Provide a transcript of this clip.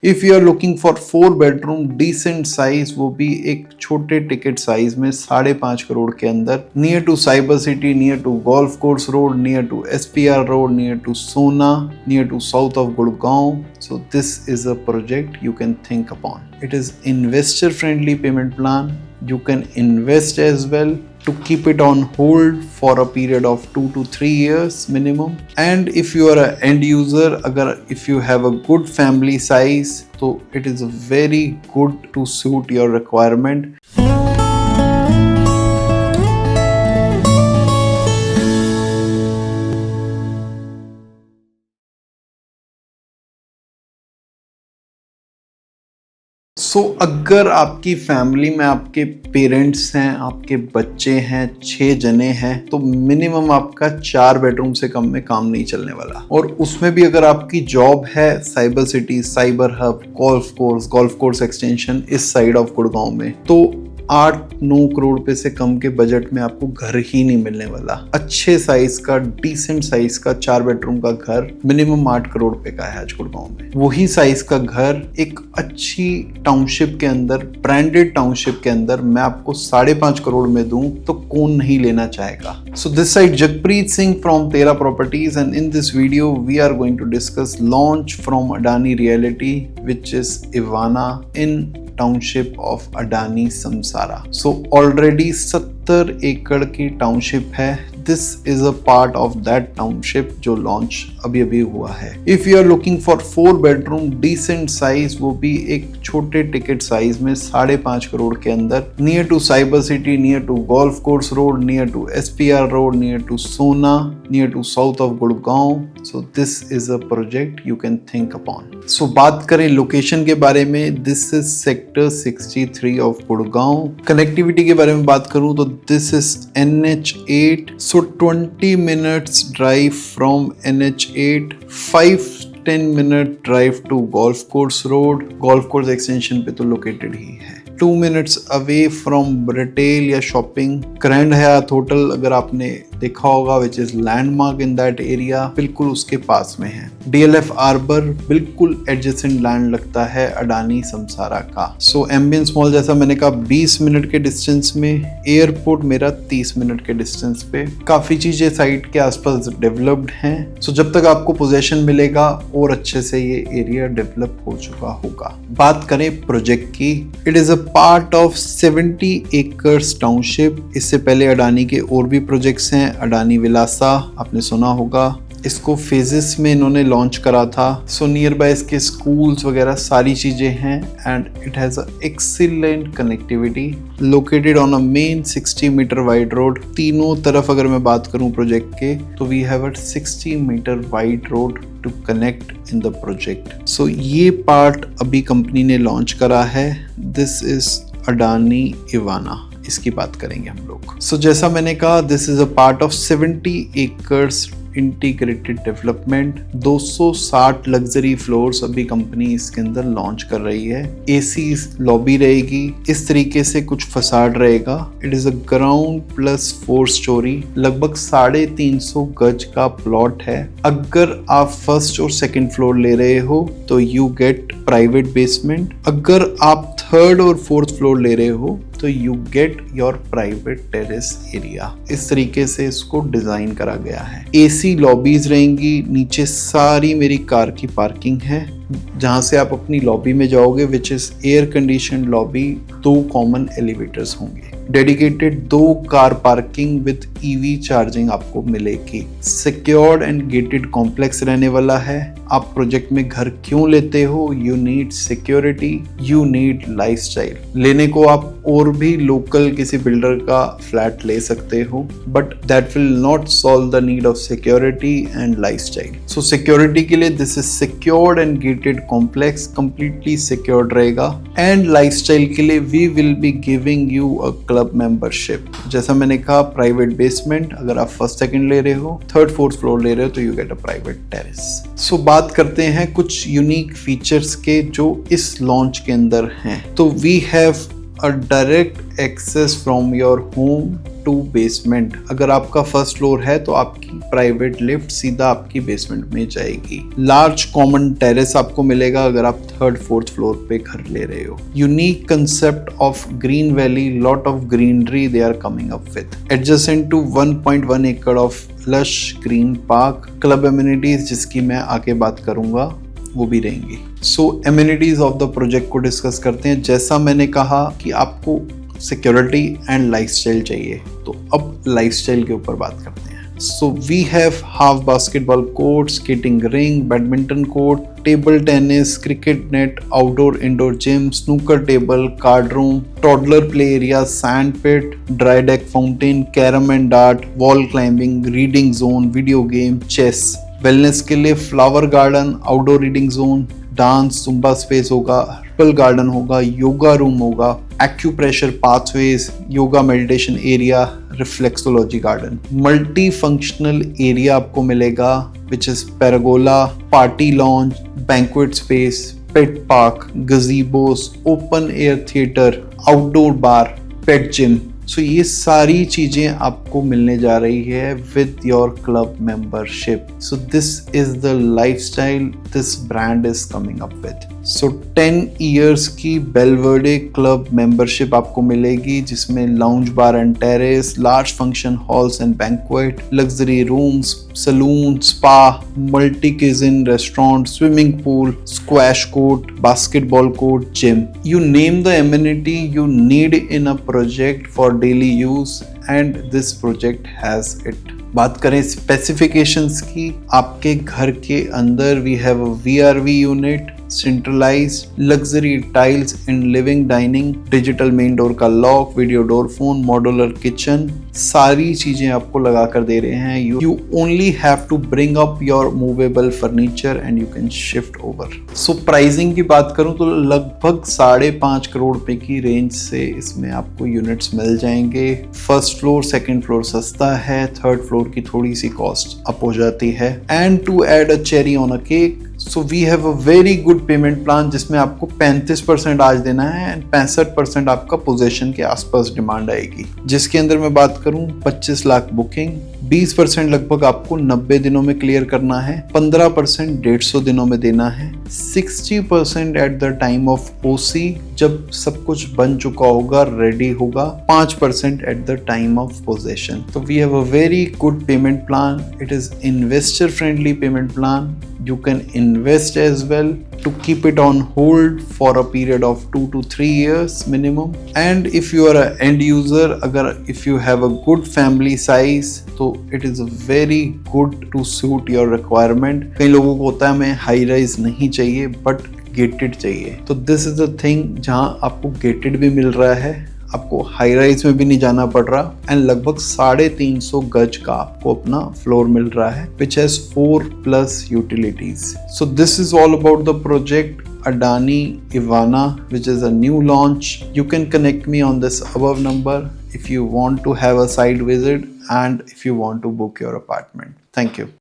If you are looking for 4 bedroom decent size, वो भी एक छोटे टिकट साइज में 5.5 करोड़ के अंदर, near to cyber city, near to golf course road, near to SPR road, near to Sohna, near to south of Gurgaon. So this is a project you can think upon. It is investor friendly payment plan. You can invest as well to keep it on hold for a period of 2 to 3 years minimum. And if you are an end user, if you have a good family size, so it is very good to suit your requirement. अगर आपकी family में आपके parents हैं, आपके बच्चे हैं, 6 जने हैं, तो मिनिमम आपका 4 बेडरूम से कम में काम नहीं चलने वाला. और उसमें भी अगर आपकी जॉब है cyber city, cyber hub, golf course extension इस साइड ऑफ गुड़गांव में, तो 8-9 करोड़ रुपए से कम के बजट में आपको घर ही नहीं मिलने वाला. अच्छे साइज का, डिसेंट साइज का 4 बेडरूम का घर मिनिमम 8 करोड़ रुपए का है आज गुड़गांव में. वही साइज का घर एक अच्छी टाउनशिप के अंदर, ब्रांडेड टाउनशिप के अंदर मैं आपको 5.5 करोड़ में दूं तो कौन नहीं लेना चाहेगा. So this side Jagpreet Singh from Tera Properties, and in this video we are going to discuss launch from Adani Realty, which is Ivana in township of Adani Samsara. So already 70 एकड़ की टाउनशिप है. This is a part of that township जो launch अभी हुआ है. If you are looking for 4 bedroom decent size, वो भी एक छोटे टिकट साइज में 5.5 करोड़ के अंदर, near to cyber city, near to golf course road, near to SPR road, near to Sohna, near to south of Gurgaon. So this is a project you can think upon. So बात करें location के बारे में, this is sector 63 of Gurgaon. Connectivity के बारे में बात करूं तो this is NH8. So 20 minutes drive from NH8, 5-10 minute drive to Golf Course Road. Golf Course Extension पे तो लोकेटेड ही है. 2 minutes away from रिटेल या शॉपिंग. ग्रैंड हयात होटल अगर आपने देखा होगा, which is landmark in that area, बिल्कुल उसके पास में है. DLF आर्बर बिल्कुल एडजेसेंट लैंड लगता है अडानी समसारा का. सो एम्बियंस मॉल जैसा मैंने कहा 20 मिनट के डिस्टेंस में, एयरपोर्ट मेरा 30 मिनट के डिस्टेंस पे. काफी चीजें साइट के आसपास डेवलप्ड हैं. सो जब तक आपको पोजेशन मिलेगा और अच्छे से ये एरिया डेवलप हो चुका होगा. बात करें प्रोजेक्ट की, it is a part of 70 acres township. इससे पहले अडानी के और भी प्रोजेक्ट्स हैं. अडानी विलासा आपने सुना होगा, इसको फेजेस में इन्होंने लॉन्च करा था. सो नियर बाय इसके स्कूल्स वगैरह सारी चीजें हैं. And it has a excellent connectivity, located on a main 60 meter wide road. तीनों तरफ अगर मैं बात करूं प्रोजेक्ट के, तो we have a 60 meter wide road to connect in the project. So ये पार्ट अभी कंपनी ने लॉन्च करा है. दिस इज अडानी इवाना, इसकी बात करेंगे हम लोग. सो जैसा मैंने कहा, this is a part of 70 acres integrated development. 260 luxury floors अभी कंपनी इसके अंदर लॉन्च कर रही है. AC लॉबी रहेगी, इस तरीके से कुछ फसाड रहेगा. It is a ground plus 4 story, लगभग 350 गज का प्लॉट है. अगर आप फर्स्ट और सेकंड फ्लोर ले रहे हो तो यू गेट प्राइवेट बेसमेंट. अगर आप थर्ड और फोर्थ फ्लोर ले रहे हो तो you get your private terrace area. इस तरीके से इसको डिजाइन करा गया है. AC लॉबीज रहेंगी. नीचे सारी मेरी कार की पार्किंग है, जहां से आप अपनी लॉबी में जाओगे, which is air condition lobby. 2 common elevators होंगे. Dedicated 2 car parking with EV charging आपको मिलेगी. सिक्योर्ड एंड गेटेड कॉम्प्लेक्स रहने वाला है. आप प्रोजेक्ट में घर क्यों लेते हो? You need security, you need lifestyle. लेने को आप और भी लोकल किसी बिल्डर का फ्लैट ले सकते हो, but that will not solve the need of security and lifestyle. So security के लिए this is secured and gated complex, completely secured रहेगा. एंड लाइफस्टाइल के लिए we will be giving you a club membership. जैसा मैंने कहा, private basement. अगर आप फर्स्ट सेकंड ले रहे हो, थर्ड फोर्थ फ्लोर ले रहे हो, तो you get a private terrace. So बात करते हैं कुछ यूनिक फीचर्स के जो इस लॉन्च के अंदर हैं. तो we have a direct access from your home to basement. अगर आपका फर्स्ट फ्लोर है तो आपकी प्राइवेट लिफ्ट सीधा आपकी बेसमेंट में जाएगी। लार्ज कॉमन टेरेस आपको मिलेगा अगर आप थर्ड फोर्थ फ्लोर पे घर ले रहे हो। Unique concept of green valley, lot of greenery they are coming up with. Adjacent to 1.1 एकड़ of lush green park. Club amenities जिसकी मैं आगे बात करूंगा वो भी रहेंगी। So amenities of the project को डिस्कस करते हैं। जैसा मैंने कहा कि आपको सिक्योरिटी एंड लाइफस्टाइल चाहिए, तो अब लाइफस्टाइल के ऊपर बात करते हैं। So we have half basketball court, skating ring, badminton court, table tennis, cricket net, outdoor indoor gym, snooker table, card room, toddler play area, sand pit, dry deck fountain, carrom and dart, wall climbing, reading zone, video game, chess. Wellness के लिए flower garden, outdoor reading zone, dance, zumba space होगा, herbal garden होगा, yoga room होगा, acupressure pathways, yoga meditation area, reflexology garden. Multi functional area आपको मिलेगा which is pergola, party lounge, banquet space, pet park, gazebos, open air theatre, outdoor bar, pet gym. So ये सारी चीजें आपको मिलने जा रही है with your club membership. So this is the lifestyle this brand is coming up with. So 10 years की Belverde club membership आपको मिलेगी जिसमें lounge bar and terrace, large function halls and banquet, luxury rooms, salon, spa, multi kitchen, restaurant, swimming pool, squash court, basketball court, gym. You name the amenity you need in a project for daily use and this project has it. बात करें specifications की, आपके घर के अंदर we have a VRV unit, centralized luxury tiles in living dining, digital main door का lock, video door phone, modular kitchen, सारी चीजें आपको लगा कर दे रहे हैं। You only have to bring up your movable furniture and you can shift over. So pricing की बात करूं तो लगभग 5.5 करोड़ रुपए की रेंज से इसमें आपको यूनिट्स मिल जाएंगे। फर्स्ट फ्लोर सेकंड फ्लोर सस्ता है, थर्ड फ्लोर की थोड़ी सी कॉस्ट अप हो जाती है। And to add a cherry on a cake, so we have a very good payment plan जिसमें आपको 35% आज देना है एंड 65% आपका पोजेशन के आसपास डिमांड आएगी। जिसके अंदर मैं बात करूं 25 लाख बुकिंग, 20% लगभग आपको 90 दिनों में क्लियर करना है, 15% 150 दिनों में देना है, 60% eight the time of OC जब सब कुछ बन चुका होगा, रेडी होगा, 5% at the time of possession. तो we have a very good payment plan. It is investor friendly payment plan. You can invest as well to keep it on hold for a period of 2 to 3 years minimum. And if you are an end user, if you have a good family size, तो it is very good to suit your requirement. कई लोगों को होता है हमें high rise नहीं चाहिए but gated चाहिए, तो दिस इज द थिंग जहाँ आपको गेटेड भी मिल रहा है, आपको हाई राइज में भी नहीं जाना पड़ रहा एंड लगभग 350 गज का आपको अपना फ्लोर मिल रहा है which has 4+ utilities. So this is all about the project Adani Ivana, which is a new launch. You can connect me on this above number if you want to have a site visit and if you want to book your apartment. Thank you.